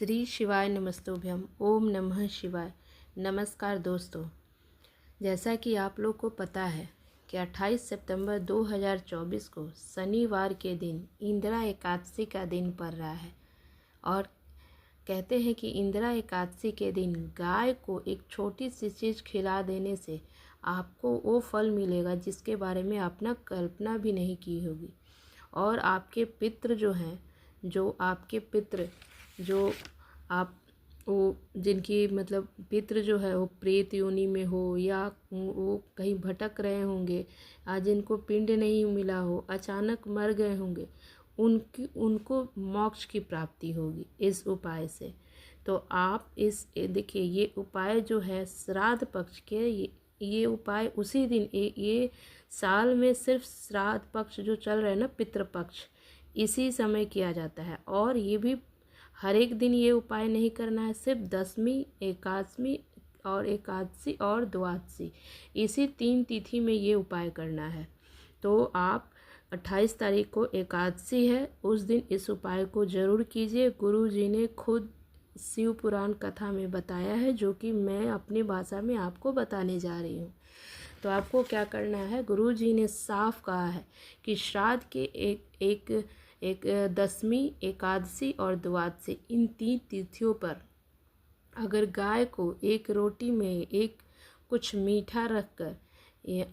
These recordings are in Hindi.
श्री शिवाय नमस्तुभ्यम। ओम नमः शिवाय। नमस्कार दोस्तों, जैसा कि आप लोग को पता है कि 28 सितंबर 2024 को शनिवार के दिन इंदिरा एकादशी का दिन पड़ रहा है। और कहते हैं कि इंदिरा एकादशी के दिन गाय को एक छोटी सी चीज़ खिला देने से आपको वो फल मिलेगा जिसके बारे में आपने कल्पना भी नहीं की होगी। और आपके पितृ जो आप वो जिनकी मतलब पितृ जो है वो प्रेत योनि में हो या वो कहीं भटक रहे होंगे, जिनको पिंड नहीं मिला हो, अचानक मर गए होंगे, उनको मोक्ष की प्राप्ति होगी इस उपाय से। तो आप देखिए, ये उपाय जो है श्राद्ध पक्ष के, ये उपाय उसी दिन ये साल में सिर्फ श्राद्ध पक्ष जो चल रहा है ना, पितृपक्ष, इसी समय किया जाता है। और ये भी हर एक दिन ये उपाय नहीं करना है, सिर्फ दशमी, एकादशी और द्वादशी, इसी 3 तिथि में ये उपाय करना है। तो आप 28 तारीख को एकादशी है, उस दिन इस उपाय को ज़रूर कीजिए। गुरु जी ने खुद शिव पुराण कथा में बताया है, जो कि मैं अपनी भाषा में आपको बताने जा रही हूँ। तो आपको क्या करना है, गुरु जी ने साफ कहा है कि श्राद्ध के एक दशमी, एकादशी और द्वादशी, इन 3 तिथियों पर अगर गाय को एक रोटी में एक कुछ मीठा रखकर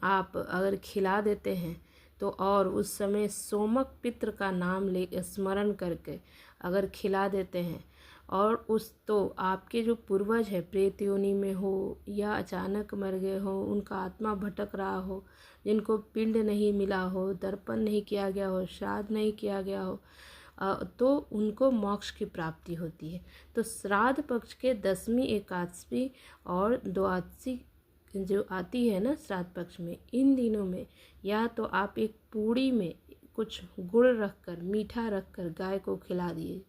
आप अगर खिला देते हैं तो, और उस समय सोमक पितृ का नाम स्मरण करके अगर खिला देते हैं, और तो आपके जो पूर्वज है प्रेत योनि में हो या अचानक मर गए हो, उनका आत्मा भटक रहा हो, जिनको पिंड नहीं मिला हो, तर्पण नहीं किया गया हो, श्राद्ध नहीं किया गया हो, तो उनको मोक्ष की प्राप्ति होती है। तो श्राद्ध पक्ष के दशमी, एकादशी और द्वादशी जो आती है ना श्राद्ध पक्ष में, इन दिनों में या तो आप एक पूड़ी में कुछ गुड़ रखकर, मीठा रखकर गाय को खिला दिए,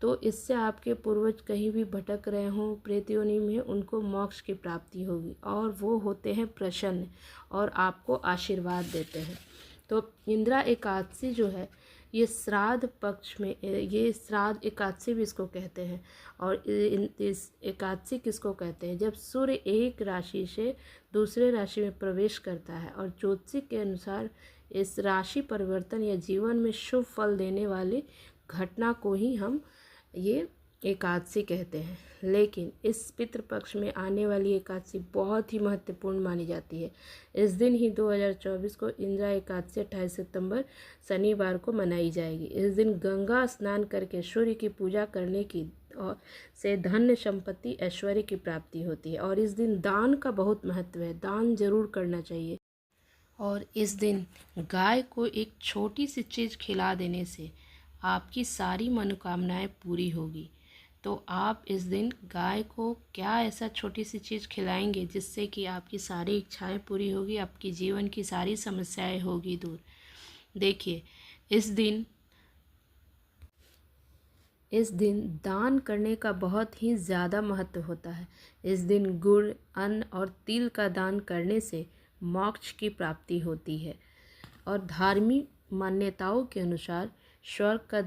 तो इससे आपके पूर्वज कहीं भी भटक रहे हों प्रेत योनि में, उनको मोक्ष की प्राप्ति होगी और वो होते हैं प्रसन्न और आपको आशीर्वाद देते हैं। तो इंदिरा एकादशी जो है, ये श्राद्ध पक्ष में, ये श्राद्ध एकादशी भी इसको कहते हैं। और इस एकादशी किसको कहते हैं, जब सूर्य एक राशि से दूसरे राशि में प्रवेश करता है, और ज्योतिष के अनुसार इस राशि परिवर्तन या जीवन में शुभ फल देने वाली घटना को ही हम ये एकादशी कहते हैं। लेकिन इस पितृपक्ष में आने वाली एकादशी बहुत ही महत्वपूर्ण मानी जाती है। इस दिन ही 2024 को इंदिरा एकादशी 28 सितंबर शनिवार को मनाई जाएगी। इस दिन गंगा स्नान करके सूर्य की पूजा करने की और से धन, संपत्ति, ऐश्वर्य की प्राप्ति होती है। और इस दिन दान का बहुत महत्व है, दान जरूर करना चाहिए। और इस दिन गाय को एक छोटी सी चीज़ खिला देने से आपकी सारी मनोकामनाएं पूरी होगी। तो आप इस दिन गाय को क्या ऐसा छोटी सी चीज़ खिलाएंगे जिससे कि आपकी सारी इच्छाएं पूरी होगी, आपकी जीवन की सारी समस्याएं होगी दूर। देखिए, इस दिन दान करने का बहुत ही ज़्यादा महत्व होता है। इस दिन गुड़, अन्न और तिल का दान करने से मोक्ष की प्राप्ति होती है। और धार्मिक मान्यताओं के अनुसार स्वर्ग का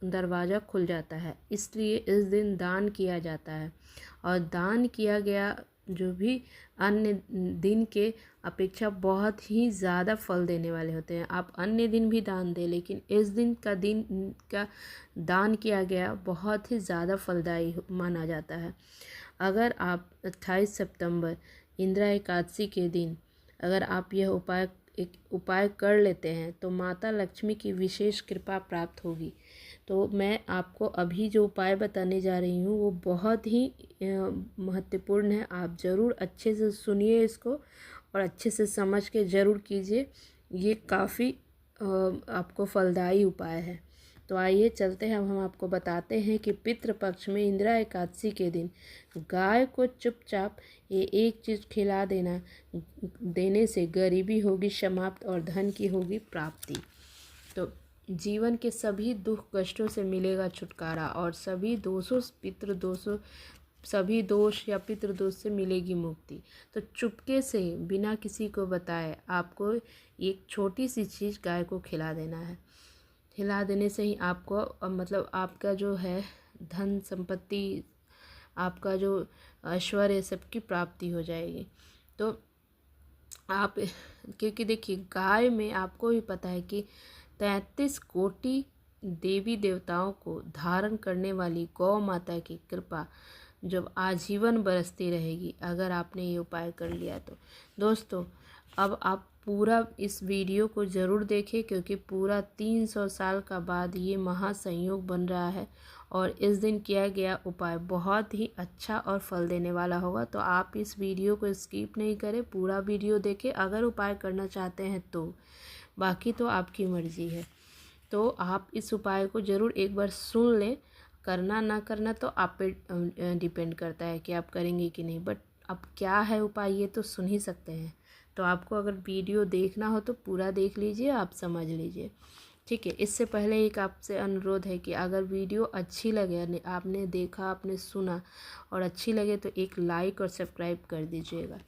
दरवाज़ा खुल जाता है, इसलिए इस दिन दान किया जाता है। और दान किया गया जो भी अन्य दिन के अपेक्षा बहुत ही ज़्यादा फल देने वाले होते हैं। आप अन्य दिन भी दान दें, लेकिन इस दिन का दान किया गया बहुत ही ज़्यादा फलदायी माना जाता है। अगर आप 28 सितंबर इंदिरा एकादशी के दिन अगर आप यह उपाय कर लेते हैं तो माता लक्ष्मी की विशेष कृपा प्राप्त होगी। तो मैं आपको अभी जो उपाय बताने जा रही हूँ वो बहुत ही महत्वपूर्ण है। आप ज़रूर अच्छे से सुनिए इसको और अच्छे से समझ के ज़रूर कीजिए। ये काफ़ी आपको फलदायी उपाय है। तो आइए चलते हैं, हम आपको बताते हैं कि पितृपक्ष में इंदिरा एकादशी के दिन गाय को चुपचाप ये एक चीज़ खिला देने से गरीबी होगी समाप्त और धन की होगी प्राप्ति। तो जीवन के सभी दुख कष्टों से मिलेगा छुटकारा और सभी दोष या पितृदोष से मिलेगी मुक्ति। तो चुपके से बिना किसी को बताए आपको एक छोटी सी चीज़ गाय को खिला देना है। खिला देने से ही आपको मतलब आपका जो है धन संपत्ति, आपका जो ऐश्वर्य, सबकी प्राप्ति हो जाएगी। तो आप, क्योंकि देखिए गाय में आपको भी पता है कि 33 कोटि देवी देवताओं को धारण करने वाली गौ माता की कृपा जब आजीवन बरसती रहेगी, अगर आपने ये उपाय कर लिया तो। दोस्तों, अब आप पूरा इस वीडियो को ज़रूर देखें, क्योंकि पूरा 300 साल का बाद ये महासंयोग बन रहा है और इस दिन किया गया उपाय बहुत ही अच्छा और फल देने वाला होगा। तो आप इस वीडियो को स्किप नहीं करें, पूरा वीडियो देखें अगर उपाय करना चाहते हैं तो, बाकी तो आपकी मर्ज़ी है। तो आप इस उपाय को ज़रूर एक बार सुन लें। करना ना करना तो आप पे डिपेंड करता है कि आप करेंगे कि नहीं, बट अब क्या है उपाय ये तो सुन ही सकते हैं। तो आपको अगर वीडियो देखना हो तो पूरा देख लीजिए, आप समझ लीजिए, ठीक है। इससे पहले एक आपसे अनुरोध है कि अगर वीडियो अच्छी लगे, आपने देखा, आपने सुना और अच्छी लगे तो एक लाइक और सब्सक्राइब कर दीजिएगा।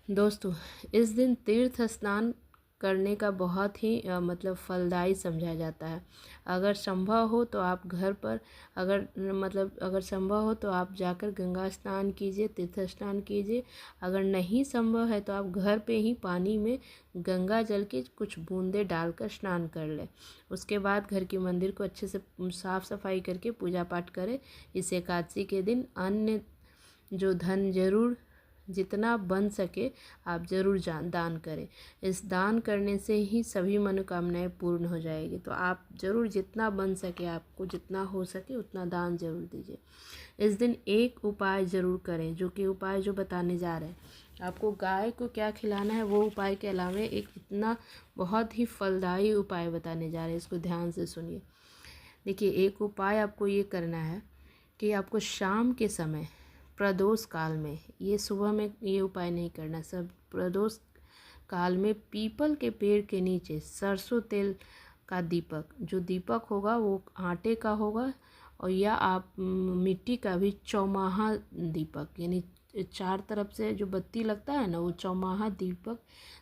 दोस्तों, इस दिन तीर्थ स्नान करने का बहुत ही मतलब फलदायी समझा जाता है। अगर संभव हो तो आप घर पर, अगर संभव हो तो आप जाकर गंगा स्नान कीजिए, तीर्थ स्नान कीजिए। अगर नहीं संभव है तो आप घर पे ही पानी में गंगा जल के कुछ बूंदे डालकर स्नान कर लें। उसके बाद घर के मंदिर को अच्छे से साफ़ सफाई करके पूजा पाठ करें। इस एकादशी के दिन अन्य जो धन ज़रूर जितना बन सके आप ज़रूर दान करें। इस दान करने से ही सभी मनोकामनाएं पूर्ण हो जाएगी। तो आप ज़रूर जितना बन सके, आपको जितना हो सके उतना दान ज़रूर दीजिए। इस दिन एक उपाय ज़रूर करें, जो कि उपाय जो बताने जा रहे हैं आपको, गाय को क्या खिलाना है वो उपाय के अलावा एक इतना बहुत ही फलदायी उपाय बताने जा रहे हैं। इसको ध्यान से सुनिए। देखिए, एक उपाय आपको ये करना है कि आपको शाम के समय प्रदोष काल में, ये सुबह में ये उपाय नहीं करना, सब प्रदोष काल में पीपल के पेड़ के नीचे सरसों तेल का दीपक, जो दीपक होगा वो आटे का होगा और या आप मिट्टी का भी चौमाहा दीपक, यानी चार तरफ से जो बत्ती लगता है ना, वो चौमाहा दीपक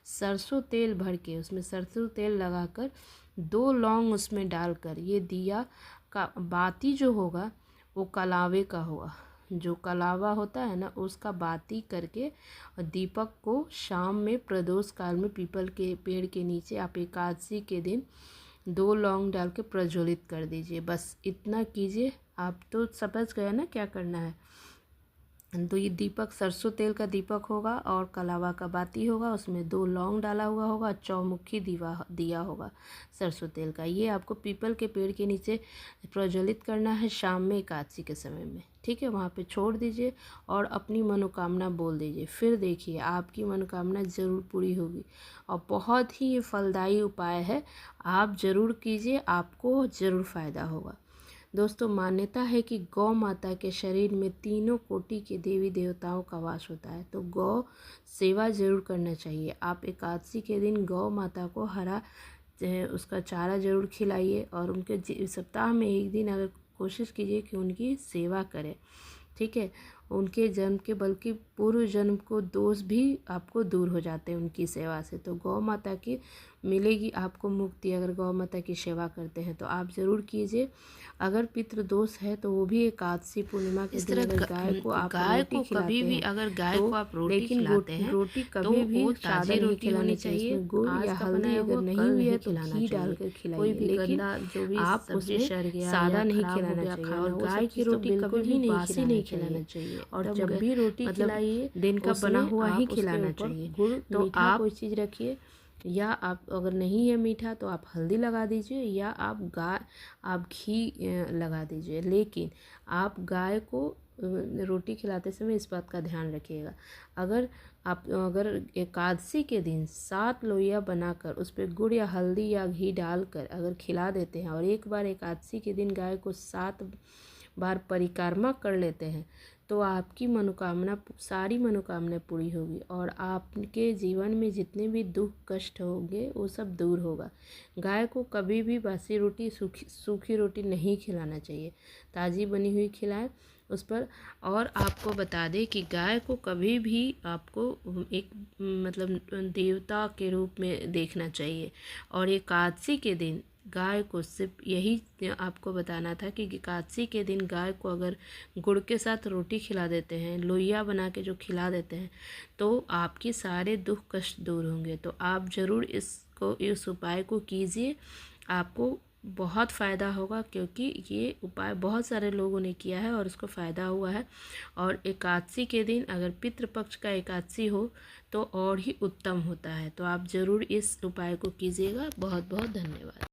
सरसों तेल भर के, उसमें सरसों तेल लगाकर 2 लौंग उसमें डालकर, ये दिया का बाती जो होगा वो कलावे का होगा, जो कलावा होता है ना उसका बाती करके और दीपक को शाम में प्रदोष काल में पीपल के पेड़ के नीचे आप एकादशी के दिन 2 लौंग डाल के प्रज्वलित कर दीजिए। बस इतना कीजिए। आप तो समझ गए ना क्या करना है। तो ये दीपक सरसों तेल का दीपक होगा और कलावा का बाती होगा, उसमें 2 लौंग डाला हुआ होगा, चौमुखी दिया होगा सरसों तेल का। ये आपको पीपल के पेड़ के नीचे प्रज्वलित करना है शाम में एकादशी के समय में, ठीक है। वहाँ पे छोड़ दीजिए और अपनी मनोकामना बोल दीजिए। फिर देखिए आपकी मनोकामना ज़रूर पूरी होगी और बहुत ही ये फलदायी उपाय है, आप ज़रूर कीजिए, आपको ज़रूर फ़ायदा होगा। दोस्तों, मान्यता है कि गौ माता के शरीर में तीनों कोटि के देवी देवताओं का वास होता है, तो गौ सेवा जरूर करना चाहिए। आप एकादशी के दिन गौ माता को हरा उसका चारा जरूर खिलाइए और उनके सप्ताह में एक दिन अगर कोशिश कीजिए कि उनकी सेवा करें, ठीक है। उनके जन्म के बल्कि पूर्व जन्म को दोष भी आपको दूर हो जाते हैं उनकी सेवा से। तो गौ माता की मिलेगी आपको मुक्ति अगर गौ माता की सेवा करते हैं, तो आप ज़रूर कीजिए। अगर पितृ दोष है तो वो भी एकादशी पूर्णिमा के दिन अगर गाय को आप रोटी खिलाते हैं, अगर गाय को आप रोटी खिलाते हैं रोटी कभी भी वो सादा ताज़ी नहीं रोटी खिलानी होनी चाहिए। चाहिए। गुड़ आज या का हल्दी बनाया अगर हुआ नहीं कल भी है नहीं तो खिलाना घी चाहिए। डालकर कोई खिलाइए, भी लेकिन गंदा जो भी आप सब्जी उसमें सड़ गया सादा या नहीं खराब हो खिलाना गया चाहिए खाना, और वो गाय सब की चीज़ तो रोटी बिल्कुल कभी भी भी बासी नहीं नहीं खिलाना खिलाना चाहिए। और और जब भी रोटी खिलाइए दिन का बना हुआ ही उसके खिलाना ऊपर चाहिए। गुड़ तो मीठा आप कोई चीज़ रखिए, या आप अगर नहीं है मीठा तो आप हल्दी लगा दीजिए या आप घी लगा दीजिए, लेकिन आप गाय को रोटी खिलाते समय इस बात का ध्यान रखिएगा। अगर एकादशी के दिन 7 लोइया बनाकर उस पर गुड़ या हल्दी या घी डालकर अगर खिला देते हैं और एक बार एकादशी के दिन गाय को 7 बार परिक्रमा कर लेते हैं, तो आपकी मनोकामना सारी मनोकामना पूरी होगी और आपके जीवन में जितने भी दुख कष्ट होंगे वो सब दूर होगा। गाय को कभी भी बासी रोटी सूखी रोटी नहीं खिलाना चाहिए, ताज़ी बनी हुई खिलाएं उस पर। और आपको बता दें कि गाय को कभी भी आपको एक मतलब देवता के रूप में देखना चाहिए और एकादशी के दिन गाय को सिर्फ यही आपको बताना था कि एकादशी के दिन गाय को अगर गुड़ के साथ रोटी खिला देते हैं, लोइया बना के जो खिला देते हैं, तो आपके सारे दुख कष्ट दूर होंगे। तो आप ज़रूर इस उपाय को कीजिए, आपको बहुत फ़ायदा होगा, क्योंकि ये उपाय बहुत सारे लोगों ने किया है और उसको फ़ायदा हुआ है। और एकादशी के दिन अगर पितृपक्ष का एकादशी हो तो और ही उत्तम होता है। तो आप ज़रूर इस उपाय को कीजिएगा। बहुत बहुत धन्यवाद।